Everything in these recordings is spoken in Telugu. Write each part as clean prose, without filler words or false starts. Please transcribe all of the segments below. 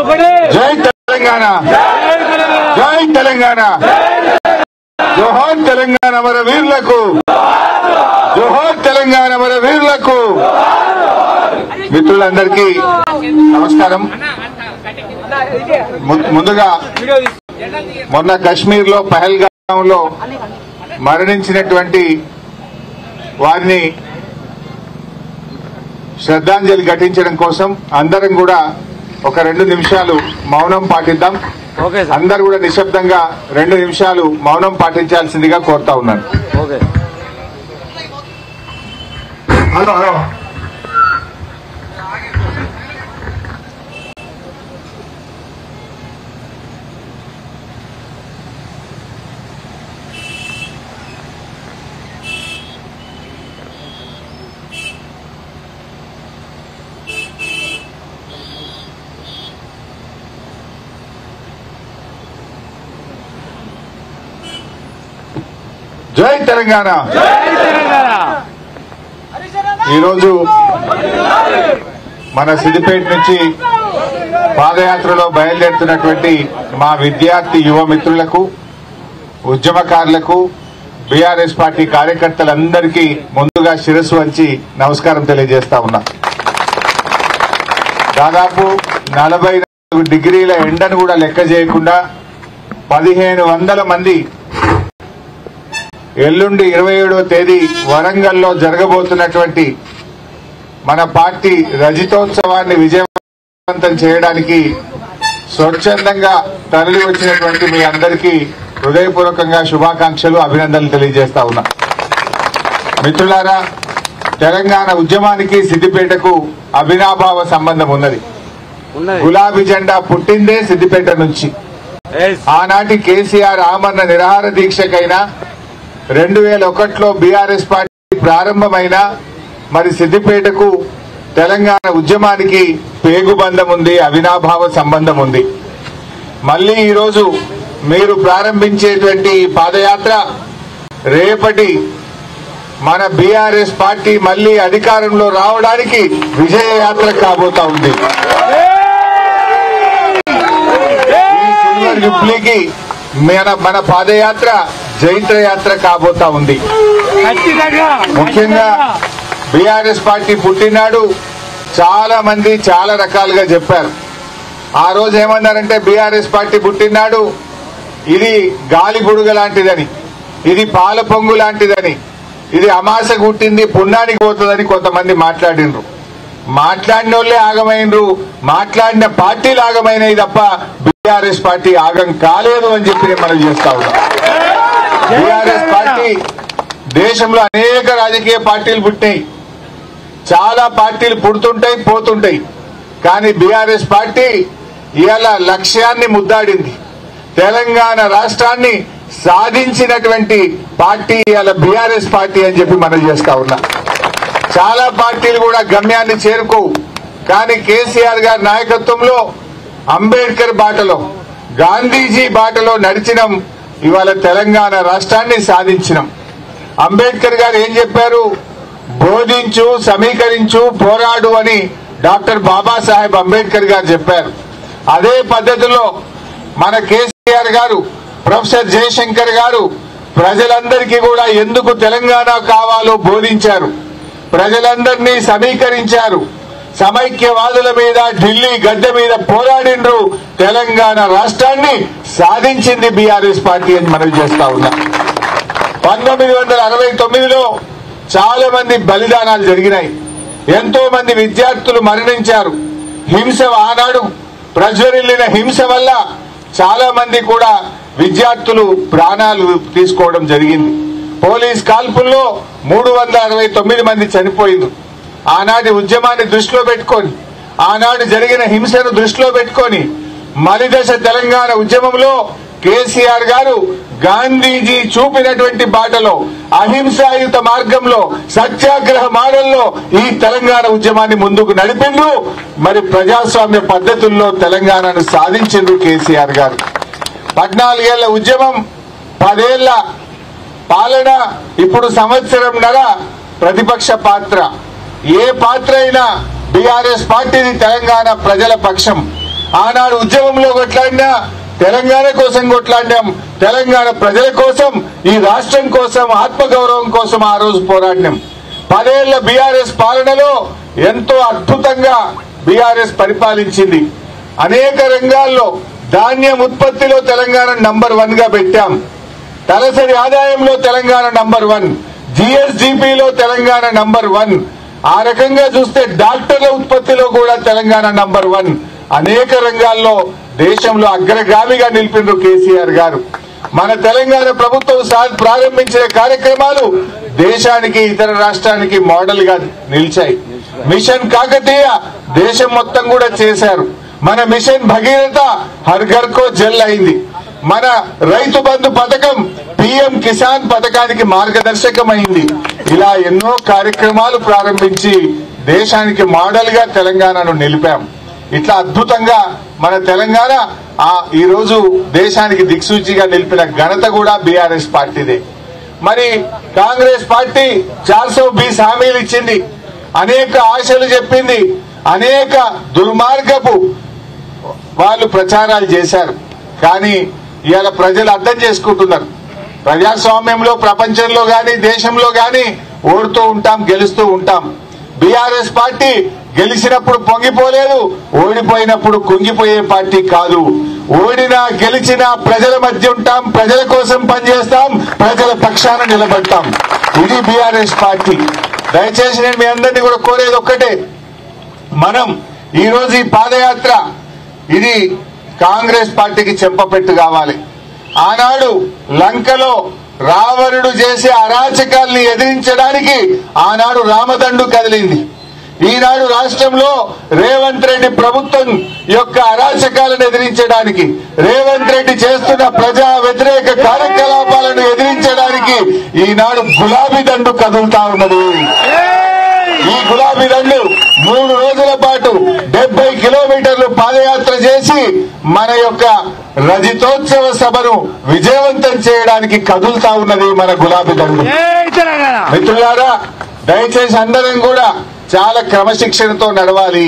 జై తెలంగాణ, జై తెలంగాణ, జోహార్ తెలంగాణ మన వీరులకు, జోహార్ తెలంగాణ మన వీరులకు. మిత్రులందరికీ నమస్కారం. ముందుగా మొన్న కశ్మీర్ లో పహల్గాం లో మరణించినటువంటి వారిని శ్రద్ధాంజలి ఘటించడం కోసం అందరం కూడా ఒక 2 నిమిషాలు మౌనం పాటిద్దాం. అందరూ కూడా నిశ్శబ్దంగా 2 నిమిషాలు మౌనం పాటించాల్సిందిగా కోరుతా ఉన్నాను. హలో హలో జై తెలంగాణ. ఈరోజు మన సిద్దిపేట నుంచి పాదయాత్రలో బయలుదేరుతున్నటువంటి మా విద్యార్థి యువ మిత్రులకు, ఉద్యమకారులకు, బీఆర్ఎస్ పార్టీ కార్యకర్తలందరికీ ముందుగా శిరస్సు వంచి నమస్కారం తెలియజేస్తా ఉన్నా. దాదాపు 44 డిగ్రీల ఎండను కూడా లెక్క చేయకుండా 1500 మంది ఎల్లుండి 27వ తేదీ వరంగల్లో జరగబోతున్నటువంటి మన పార్టీ రజతోత్సవాన్ని విజయవంతం చేయడానికి స్వచ్ఛందంగా తరలి వచ్చినటువంటి మీ అందరికీ హృదయపూర్వకంగా శుభాకాంక్షలు, అభినందనలు తెలియజేస్తా ఉన్నా. మిత్రులారా, తెలంగాణ ఉద్యమానికి సిద్దిపేటకు అవినాభావ సంబంధం ఉన్నది. గులాబీ జెండా పుట్టిందే సిద్దిపేట నుంచి. ఆనాటి కేసీఆర్ ఆమరణ నిరాహార దీక్షకైనా 2001లో బీఆర్ఎస్ పార్టీ ప్రారంభమైన మరి సిద్దిపేటకు తెలంగాణ ఉద్యమానికి పేగుబంధం ఉంది, అవినాభావ సంబంధం ఉంది. మళ్లీ ఈరోజు మీరు ప్రారంభించేటువంటి పాదయాత్ర రేపటి మన బీఆర్ఎస్ పార్టీ మళ్లీ అధికారంలో రావడానికి విజయయాత్ర కాబోతా ఉంది. ఈ సిల్వర్ జూబ్లీకి మన పాదయాత్ర జైత్రయాత్ర కాబోతా ఉంది. ముఖ్యంగా బీఆర్ఎస్ పార్టీ పుట్టినాడు చాలా మంది చాలా రకాలుగా చెప్పారు. ఆ రోజు ఏమన్నారంటే బీఆర్ఎస్ పార్టీ పుట్టినాడు ఇది గాలి బుడుగ లాంటిదని, ఇది పాల పొంగు లాంటిదని, ఇది అమాస గుట్టింది పుణ్యానికి పోతుందని కొంతమంది మాట్లాడినరు. మాట్లాడిన వాళ్ళే ఆగమైనరు, మాట్లాడిన పార్టీలు ఆగమైనవి తప్ప బీఆర్ఎస్ పార్టీ ఆగం కాలేదు అని చెప్పి నేను మనం చేస్తా ఉన్నాం. బీఆర్ఎస్ పార్టీ దేశంలో అనేక రాజకీయ పార్టీలు పుట్టినాయి, చాలా పార్టీలు పుడుతుంటాయి పోతుంటాయి. కానీ బీఆర్ఎస్ పార్టీ ఇవాళ లక్ష్యాన్ని ముద్దాడింది. తెలంగాణ రాష్ట్రాన్ని సాధించినటువంటి పార్టీ ఇవాళ బీఆర్ఎస్ పార్టీ అని చెప్పి మనం చేస్తా ఉన్నా. చాలా పార్టీలు కూడా గమ్యాన్ని చేరుకోవు. కానీ కేసీఆర్ గారి నాయకత్వంలో అంబేద్కర్ బాటలో, గాంధీజీ బాటలో నడిచినాం. ఇవాళ తెలంగాణ రాష్ట్రాన్ని సాధించినాం. అంబేద్కర్ గారు ఏం చెప్పారు? బోధించు, సమీకరించు, పోరాడు అని డాక్టర్ బాబాసాహెబ్ అంబేద్కర్ గారు చెప్పారు. అదే పద్ధతిలో మన కేసీఆర్ గారు, ప్రొఫెసర్ జయశంకర్ గారు ప్రజలందరికీ కూడా ఎందుకు తెలంగాణ కావాలో బోధించారు. ప్రజలందరినీ సమీకరించారు. సమైక్యవాదుల మీద ఢిల్లీ గద్దె మీద పోరాడిండ్రు. తెలంగాణ రాష్ట్రాన్ని సాధించింది బీఆర్ఎస్ పార్టీ అని మనం చేస్తా ఉన్నాం. 1969లో చాలా మంది బలిదానాలు జరిగినాయి. ఎంతో మంది విద్యార్థులు మరణించారు. హింస ఆనాడు ప్రజ్వరిల్లిన హింస వల్ల చాలా మంది కూడా విద్యార్థులు ప్రాణాలు తీసుకోవడం జరిగింది. పోలీస్ కాల్పుల్లో 369 మంది చనిపోయింది. ఆనాటి ఉద్యమాన్ని దృష్టిలో పెట్టుకొని, ఆనాడు జరిగిన హింసను దృష్టిలో పెట్టుకొని మలిదశ తెలంగాణ ఉద్యమంలో కేసీఆర్ గారు గాంధీజీ చూపినటువంటి బాటలో, అహింసాయుత మార్గంలో, సత్యాగ్రహ మార్గంలో ఈ తెలంగాణ ఉద్యమాన్ని ముందుకు నడిపిండ్రు. మరి ప్రజాస్వామ్య పద్ధతుల్లో తెలంగాణను సాధించిండ్రు కేసీఆర్ గారు. 14 ఏళ్ల ఉద్యమం, 10 ఏళ్ల పాలన, ఇప్పుడు సంవత్సరంన్నర ప్రతిపక్ష పాత్ర. ఏ పాత్ర అయినా బీఆర్ఎస్ పార్టీది తెలంగాణ ప్రజల పక్షం. ఆనాడు ఉద్యమంలో కొట్లాడినా, తెలంగాణ కోసం కొట్లాడినాం, తెలంగాణ ప్రజల కోసం, ఈ రాష్ట్రం కోసం, ఆత్మగౌరవం కోసం ఆ రోజు పోరాడినాం. 10 ఏళ్ల బీఆర్ఎస్ పాలనలో ఎంతో అద్భుతంగా బీఆర్ఎస్ పరిపాలించింది. అనేక రంగాల్లో ధాన్యం ఉత్పత్తిలో తెలంగాణ నంబర్ 1 గా పెట్టాం. తలసరి ఆదాయంలో తెలంగాణ నంబర్ 1, జిఎస్డిపిలో తెలంగాణ నంబర్ 1. ఆ రకంగా చూస్తే డాక్టర్ల ఉత్పత్తిలో కూడా తెలంగాణ నంబర్ 1. అనేక రంగాల్లో దేశంలో అగ్రగామిగా నిలిపిన కేసీఆర్ గారు. మన తెలంగాణ ప్రభుత్వం ప్రారంభించిన కార్యక్రమాలు దేశానికి, ఇతర రాష్ట్రానికి మోడల్ గా నిలిచాయి. మిషన్ కాకతీయ దేశం మొత్తం కూడా చేశారు. మన మిషన్ భగీరథ హర్ ఘర్ కో జల్ అయింది. మన రైతు బంధు పథకం పిఎం కిసాన్ పథకానికి మార్గదర్శకమైంది. ఇలా ఎన్నో కార్యక్రమాలు ప్రారంభించి దేశానికి మోడల్ గా తెలంగాణను నిలిపాం. ఇట్లా అద్భుతంగా మన తెలంగాణ ఈ రోజు దేశానికి దిక్సూచిగా నిలిపిన ఘనత కూడా బీఆర్ఎస్ పార్టీదే. మరి కాంగ్రెస్ పార్టీ 420 హామీలు ఇచ్చింది, అనేక ఆశలు చెప్పింది, అనేక దుర్మార్గపు వాళ్ళు ప్రచారాలు చేశారు. కానీ ఇవాళ ప్రజలు అర్థం చేసుకుంటున్నారు. ప్రజాస్వామ్యంలో ప్రపంచంలో గాని, దేశంలో గాని ఓడుతూ ఉంటాం, గెలుస్తూ ఉంటాం. బీఆర్ఎస్ పార్టీ గెలిచినప్పుడు పొంగిపోలేదు, ఓడిపోయినప్పుడు కుంగిపోయే పార్టీ కాదు. ఓడినా గెలిచినా ప్రజల మధ్య ఉంటాం, ప్రజల కోసం పనిచేస్తాం, ప్రజల పక్షాన నిలబడతాం. ఇది బీఆర్ఎస్ పార్టీ. దయచేసి నేను మీ అందరినీ కూడా కోరేది ఒక్కటే, మనం ఈ రోజు ఈ పాదయాత్ర ఇది కాంగ్రెస్ పార్టీకి చెంపపెట్టు కావాలి. ఆనాడు లంకలో రావణుడు చేసే అరాచకాల్ని ఎదిరించడానికి ఆనాడు రామదండు కదిలింది. ఈనాడు రాష్ట్రంలో రేవంత్ రెడ్డి ప్రభుత్వం యొక్క అరాచకాలను ఎదిరించడానికి, రేవంత్ రెడ్డి చేస్తున్న ప్రజా వ్యతిరేక కార్యకలాపాలను ఎదిరించడానికి ఈనాడు గులాబీ దండు కదులుతా ఉన్నది. ఈ గులాబీ దండు 3 రోజుల పాటు 70 కిలోమీటర్లు పాదయాత్ర చేసి మన యొక్క రజతోత్సవ సభను విజయవంతం చేయడానికి కదులుతా ఉన్నది మన గులాబీ దండు. మిత్రులారా, దయచేసి అందరం కూడా చాలా క్రమశిక్షణతో నడవాలి.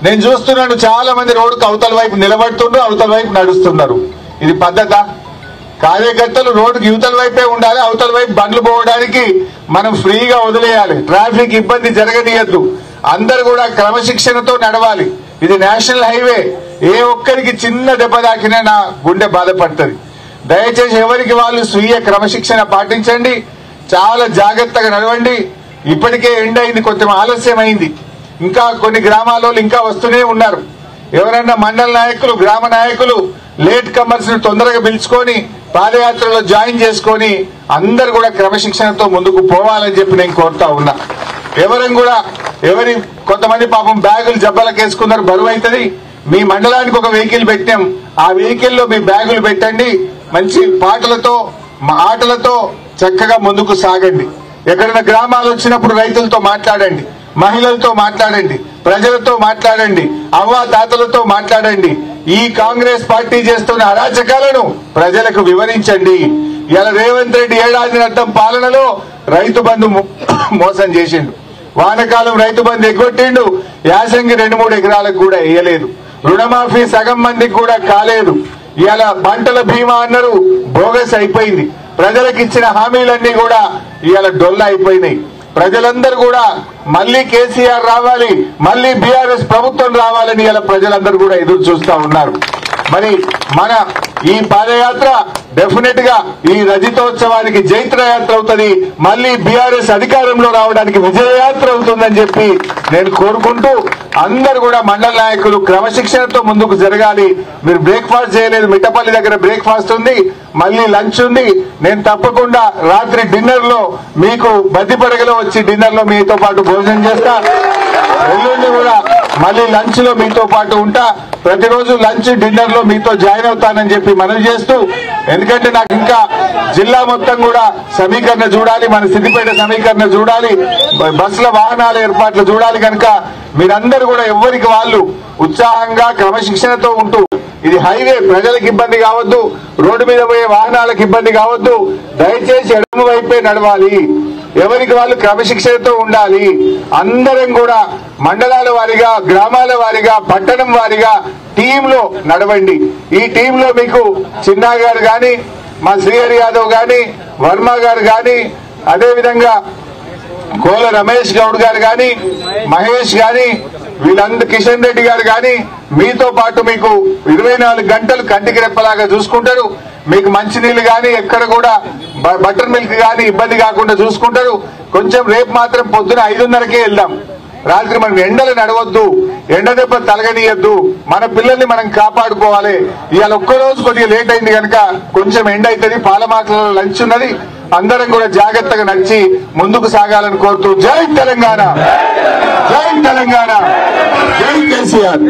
నేను చూస్తున్నాను చాలా మంది రోడ్డుకు అవతల వైపు నిలబడుతున్నారు, అవతల వైపు నడుస్తున్నారు. ఇది పద్ధత? కార్యకర్తలు రోడ్డుకి యువతల వైపే ఉండాలి, అవతల వైపు బండ్లు పోవడానికి మనం ఫ్రీగా వదిలేయాలి. ట్రాఫిక్ ఇబ్బంది జరగనీయద్దు. అందరు కూడా క్రమశిక్షణతో నడవాలి. ఇది నేషనల్ హైవే. ఏ ఒక్కరికి చిన్న దెబ్బ తాకినా నా గుండె బాధపడుతుంది. దయచేసి ఎవరికి వాళ్ళు స్వీయ క్రమశిక్షణ పాటించండి, చాలా జాగ్రత్తగా నడవండి. ఇప్పటికే ఎండ్ అయింది, కొంచెం ఆలస్యం అయింది. ఇంకా కొన్ని గ్రామాల్లో ఇంకా వస్తూనే ఉన్నారు. ఎవరైనా మండల నాయకులు, గ్రామ నాయకులు లేట్ కమర్స్ ను తొందరగా పిలుచుకొని పాదయాత్రలో జాయిన్ చేసుకొని అందరు కూడా క్రమశిక్షణతో ముందుకు పోవాలని చెప్పి నేను కోరుతా ఉన్నా. కొంతమంది పాపం బ్యాగులు జబ్బలకేసుకున్నారు, బరువు అవుతుంది. మీ మండలానికి ఒక వెహికల్ పెట్టాం, ఆ వెహికల్ లో మీ బ్యాగులు పెట్టండి. మంచి పాటలతో, ఆటలతో చక్కగా ముందుకు సాగండి. ఎక్కడైనా గ్రామాలు వచ్చినప్పుడు రైతులతో మాట్లాడండి, మహిళలతో మాట్లాడండి, ప్రజలతో మాట్లాడండి, అవ్వా తాతలతో మాట్లాడండి. ఈ కాంగ్రెస్ పార్టీ చేస్తున్న అరాచకాలను ప్రజలకు వివరించండి. ఇలా రేవంత్ రెడ్డి ఏడాదినర్థం పాలనలో రైతు బంధు మోసం చేసిండు. వానకాలం రైతు బంధు ఎగ్గొట్టిండు, యాసంగి 2-3 ఎకరాలకు కూడా వేయలేదు. రుణమాఫీ సగం మందికి కూడా కాలేదు. ఇలా పంటల బీమా అన్నారు, బోగస్ అయిపోయింది. ప్రజలకు ఇచ్చిన హామీలన్నీ కూడా ఇవాళ డొల్ల అయిపోయినాయి. ప్రజలందరూ కూడా మళ్లీ కేసీఆర్ రావాలి, మళ్లీ బీఆర్ఎస్ ప్రభుత్వం రావాలని ఇలా ప్రజలందరూ కూడా ఎదురు చూస్తా ఉన్నారు. మరి మన ఈ పాదయాత్ర డెఫినెట్ గా ఈ రజతోత్సవానికి జైత్రయాత్ర అవుతుంది, మళ్లీ బీఆర్ఎస్ అధికారంలో రావడానికి విజయయాత్ర అవుతుందని చెప్పి నేను కోరుకుంటూ, అందరు కూడా మండల నాయకులు క్రమశిక్షణతో ముందుకు జరగాలి. మీరు బ్రేక్ఫాస్ట్ చేయలేదు, మిట్టపల్లి దగ్గర బ్రేక్ఫాస్ట్ ఉంది, మళ్లీ లంచ్ ఉంది. నేను తప్పకుండా రాత్రి డిన్నర్ లో మీకు బద్దిపడగలో వచ్చి డిన్నర్ లో మీతో పాటు భోజనం చేస్తా. ఎల్లుండి కూడా మళ్లీ లంచ్ లో మీతో పాటు ఉంటా. ప్రతిరోజు లంచ్, డిన్నర్ లో మీతో జాయిన్ అవుతానని చెప్పి మనవి చేస్తూ, ఎందుకంటే నాకు ఇంకా జిల్లా మొత్తం కూడా సమీకరణ చూడాలి, మన సిద్దిపేట సమీకరణ చూడాలి, బస్సుల వాహనాల ఏర్పాట్లు చూడాలి. కనుక మీరందరూ కూడా ఎవరికి వాళ్ళు ఉత్సాహంగా క్రమశిక్షణతో ఉంటూ, ఇది హైవే, ప్రజలకు ఇబ్బంది కావద్దు, రోడ్డు మీద పోయే వాహనాలకు ఇబ్బంది కావద్దు. దయచేసి ఎడమ వైపే నడవాలి, ఎవరికి వాళ్ళు క్రమశిక్షణతో ఉండాలి. అందరం కూడా మండలాల వారీగా, గ్రామాల వారీగా, పట్టణం వారీగా టీంలో నడవండి. ఈ టీంలో మీకు చిన్నా గారు గాని, మా శ్రీహరి యాదవ్ గాని, వర్మ గారు గాని, అదేవిధంగా కోల రమేష్ గౌడ్ గారు గాని, మహేష్ గాని, వీళ్ళందరూ కిషన్ రెడ్డి గారు గాని మీతో పాటు మీకు 24 గంటలు కంటికి రెప్పలాగా చూసుకుంటారు. మీకు మంచినీళ్ళు గాని, ఎక్కడ కూడా బటర్ మిల్క్ గాని ఇబ్బంది కాకుండా చూసుకుంటారు. కొంచెం రేపు మాత్రం పొద్దున 5:30కే వెళ్దాం. రాత్రి మనం ఎండలు నడవద్దు, ఎండ దెబ్బ తలగనీయద్దు, మన పిల్లల్ని మనం కాపాడుకోవాలి. ఇవాళ ఒక్కరోజు కొద్దిగా లేట్ అయింది కనుక కొంచెం ఎండ అవుతుంది. పాలమాకలో లంచ్ ఉన్నది. అందరం కూడా జాగ్రత్తగా నడిచి ముందుకు సాగాలని కోరుతూ జై తెలంగాణ, జై తెలంగాణ, జై కేసీఆర్.